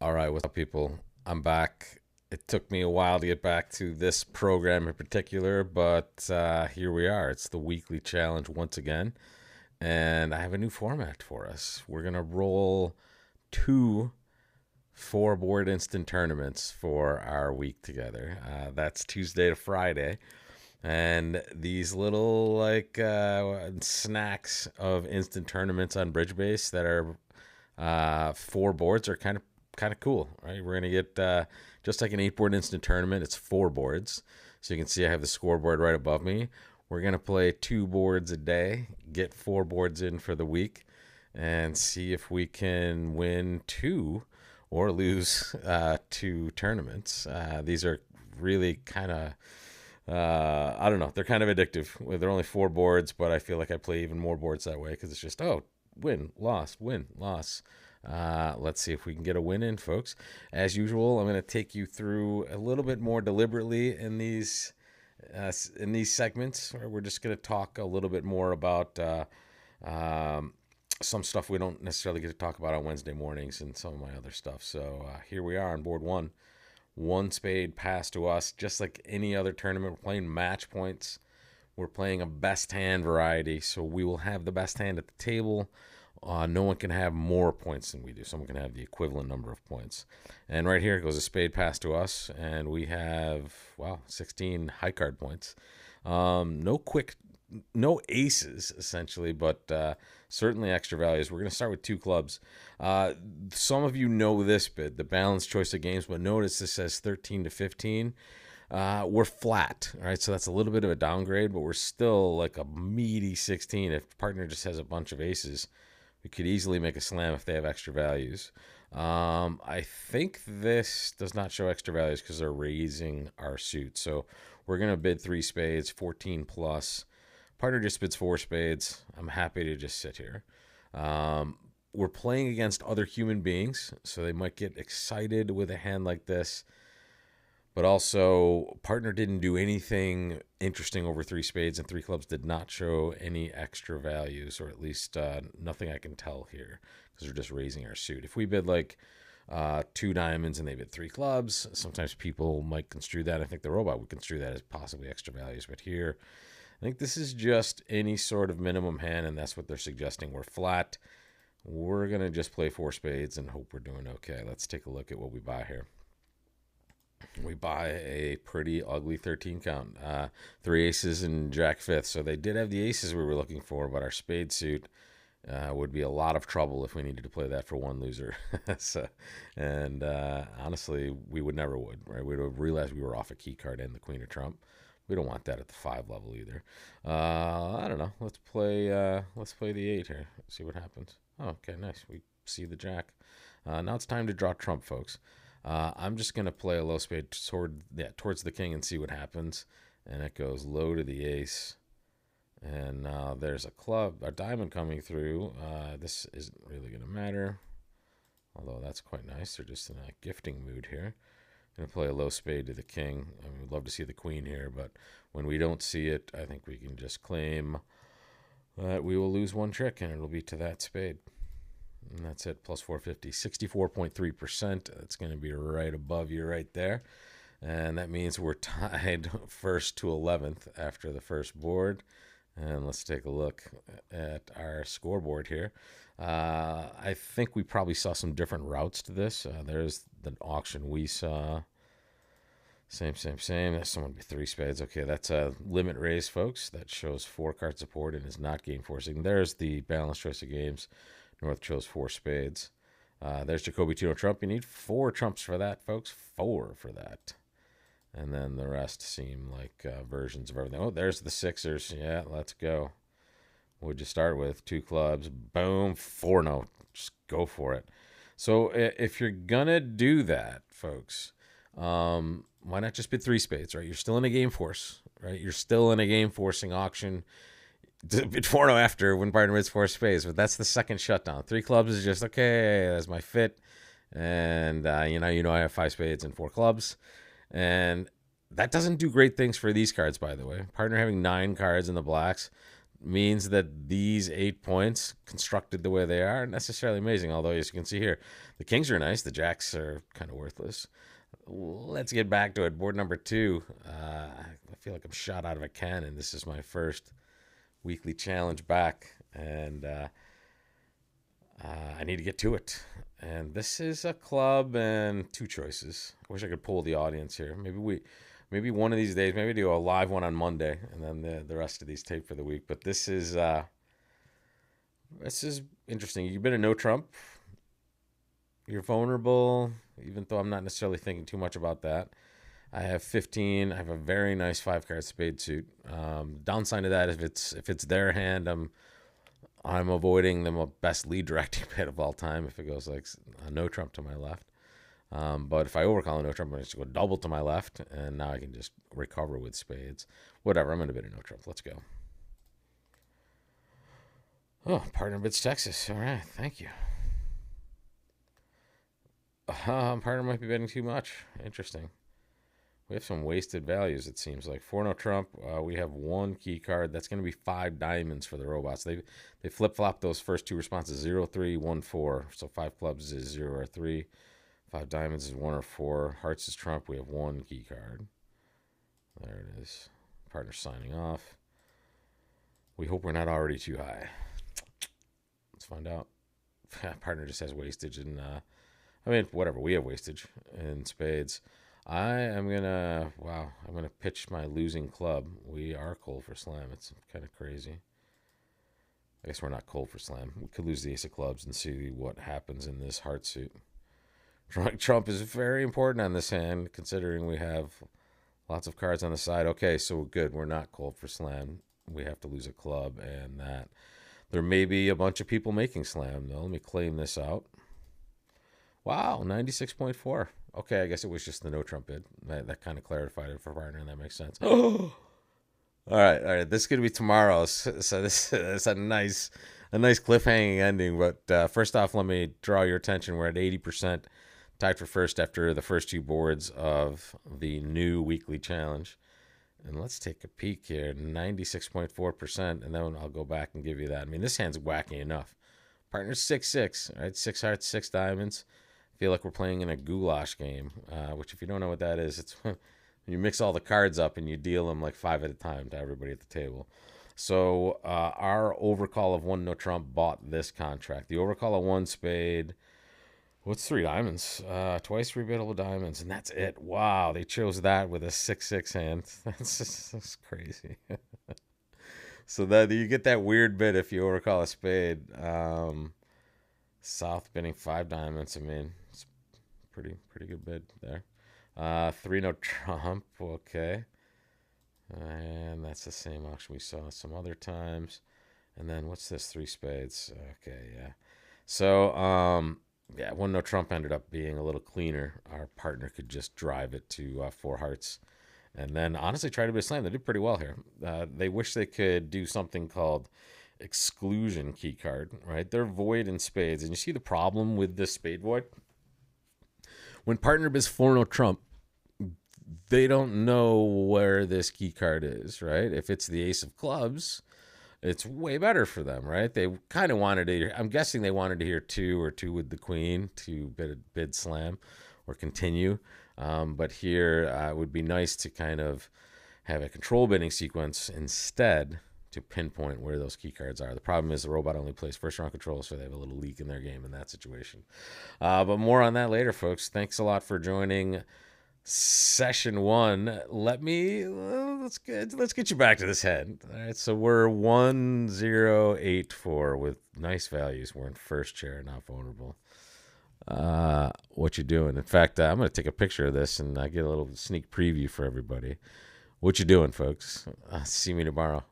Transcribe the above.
All right, what's up, people? I'm back. It took me a while to get back to this program in particular, but here we are. It's the weekly challenge once again, and I have a new format for us. We're going to roll two four-board instant tournaments for our week together. That's Tuesday to Friday. And these little snacks of instant tournaments on Bridge Base that are four boards are kind of cool, right? We're gonna get just like an 8 board instant tournament. It's four boards, so you can see I have the scoreboard right above me. We're gonna play 2 boards a day, get 4 boards in for the week, and see if we can win two or lose two tournaments. These are really kind of I don't know. They're kind of addictive. They're only 4 boards, but I feel like I play even more boards that way because it's just, oh, win, loss, win, loss. Let's see if we can get a win in, folks. As usual, I'm going to take you through a little bit more deliberately in these segments. We're just going to talk a little bit more about some stuff we don't necessarily get to talk about on Wednesday mornings and some of my other stuff. So here we are on board one. One spade passed to us, just like any other tournament. We're playing match points. We're playing a best hand variety, so we will have the best hand at the table. No one can have more points than we do. Someone can have the equivalent number of points. And right here goes a spade pass to us, and we have, 16 high card points. No aces, essentially, but certainly extra values. We're going to start with 2 clubs. Some of you know this bit, the balanced choice of games, but notice this says 13 to 15. We're flat, all right? So that's a little bit of a downgrade, but we're still like a meaty 16. If partner just has a bunch of aces, we could easily make a slam if they have extra values. I think this does not show extra values because they're raising our suit. So we're going to bid 3 spades, 14 plus. Partner just bids 4 spades. I'm happy to just sit here. We're playing against other human beings, so they might get excited with a hand like this. But also, partner didn't do anything interesting over 3 spades, and 3 clubs did not show any extra values, or at least nothing I can tell here, because we're just raising our suit. If we bid like 2 diamonds and they bid 3 clubs, sometimes people might construe that. I think the robot would construe that as possibly extra values, but here, I think this is just any sort of minimum hand, and that's what they're suggesting. We're flat. We're going to just play 4 spades and hope we're doing okay. Let's take a look at what we buy here. We buy a pretty ugly 13 count. 3 aces and jack fifth. So they did have the aces we were looking for, but our spade suit would be a lot of trouble if we needed to play that for one loser. Honestly, we never would. Right? We would have realized we were off a key card and the queen of trump. We don't want that at the 5 level either. I don't know. Let's play the 8 here. See what happens. Oh, okay, nice. We see the jack. Now it's time to draw trump, folks. I'm just gonna play a low spade towards the king and see what happens. And it goes low to the ace. And there's a diamond coming through. This isn't really gonna matter. Although that's quite nice. They're just in a gifting mood here. Gonna play a low spade to the king. I mean, we'd love to see the queen here, but when we don't see it, I think we can just claim that we will lose one trick, and it'll be to that spade. And that's it, plus 450, 64.3%. That's going to be right above you right there. And that means we're tied first to 11th after the first board. And let's take a look at our scoreboard here. I think we probably saw some different routes to this. There's the auction we saw. Same. That's someone be 3 spades. Okay, that's a limit raise, folks. That shows 4 card support and is not game forcing. There's the balanced choice of games. North chose 4 spades. There's Jacoby Tuno Trump. You need 4 trumps for that, folks. 4 for that. And then the rest seem like versions of everything. Oh, there's the Sixers. Yeah, let's go. What'd you start with? 2 clubs. Boom. 4 no. Just go for it. So if you're going to do that, folks, why not just bid 3 spades, right? You're still in a game force, right? You're still in a game forcing auction. Bid 4 no after when partner bids 4 spades, but that's the second shutdown. 3 clubs is just, okay, that's my fit. And, I have 5 spades and 4 clubs. And that doesn't do great things for these cards, by the way. Partner having 9 cards in the blacks. means that these 8 points constructed the way they are aren't necessarily amazing. Although, as you can see here, the kings are nice. The jacks are kind of worthless. Let's get back to it. Board number 2. I feel like I'm shot out of a cannon. This is my first weekly challenge back, and I need to get to it. And this is a club and 2 choices. I wish I could pull the audience here. Maybe one of these days, maybe do a live one on Monday, and then the rest of these tape for the week. But this is interesting. You've been a no Trump. You're vulnerable, even though I'm not necessarily thinking too much about that. I have 15. I have a very nice 5-card spade suit. Downside to that, if it's their hand, I'm avoiding the best lead directing bet of all time if it goes like a no Trump to my left. But if I overcall a no Trump, I'm just going to go double to my left, and now I can just recover with spades. Whatever, I'm going to bid a no Trump. Let's go. Oh, partner bids Texas. All right, thank you. Partner might be betting too much. Interesting. We have some wasted values, it seems like. 4 no Trump. We have 1 key card. That's going to be 5 diamonds for the robots. They flip-flop those first 2 responses, 0, 3, 1, 4. So 5 clubs is 0 or 3. 5 diamonds is 1 or 4. Hearts is Trump. We have 1 key card. There it is. Partner signing off. We hope we're not already too high. Let's find out. Partner just has wastage and whatever. We have wastage in spades. I'm gonna pitch my losing club. We are cold for slam. It's kind of crazy. I guess we're not cold for slam. We could lose the ace of clubs and see what happens in this heart suit. Trump is very important on this hand, considering we have lots of cards on the side. Okay, so good. We're not cold for slam. We have to lose a club, and that there may be a bunch of people making slam. Now, let me claim this out. Wow, 96.4. Okay, I guess it was just the no Trump bid. That kind of clarified it for partner, and that makes sense. All right. This is gonna be tomorrow, so this is a nice cliffhanging ending. But first off, let me draw your attention. We're at 80%, tied for first after the first 2 boards of the new weekly challenge. And let's take a peek here, 96.4%, and then I'll go back and give you that. I mean, this hand's wacky enough. Partner's 6-6, all right? 6 hearts, 6 diamonds. Feel like we're playing in a goulash game, which if you don't know what that is, it's when you mix all the cards up and you deal them like 5 at a time to everybody at the table. So our overcall of 1 no Trump bought this contract. The overcall of 1 spade. What's 3 diamonds? Twice rebiddable diamonds, and that's it. Wow, they chose that with a 6-6 hand. That's crazy. So that you get that weird bid if you overcall a spade. South bidding 5 diamonds. I mean, it's pretty good bid there. 3 no Trump. Okay, and that's the same auction we saw some other times. And then what's this? 3 spades. Okay, yeah. So 1 no Trump ended up being a little cleaner. Our partner could just drive it to 4 hearts. And then, honestly, try to be a slam. They did pretty well here. They wish they could do something called exclusion key card, right? They're void in spades. And you see the problem with this spade void? When partner bids 4 no Trump, they don't know where this key card is, right? If it's the ace of clubs, it's way better for them, right? They kind of wanted to, I'm guessing they wanted to hear 2 or 2 with the queen to bid slam or continue. But here it would be nice to kind of have a control bidding sequence instead to pinpoint where those key cards are. The problem is the robot only plays first round control, so they have a little leak in their game in that situation. But more on that later, folks. Thanks a lot for joining session 1. Let's get you back to this head. All right, so we're 1084 with nice values. We're in first chair, not vulnerable. What you doing? In fact, I'm going to take a picture of this and I get a little sneak preview for everybody. What you doing, folks? See me tomorrow.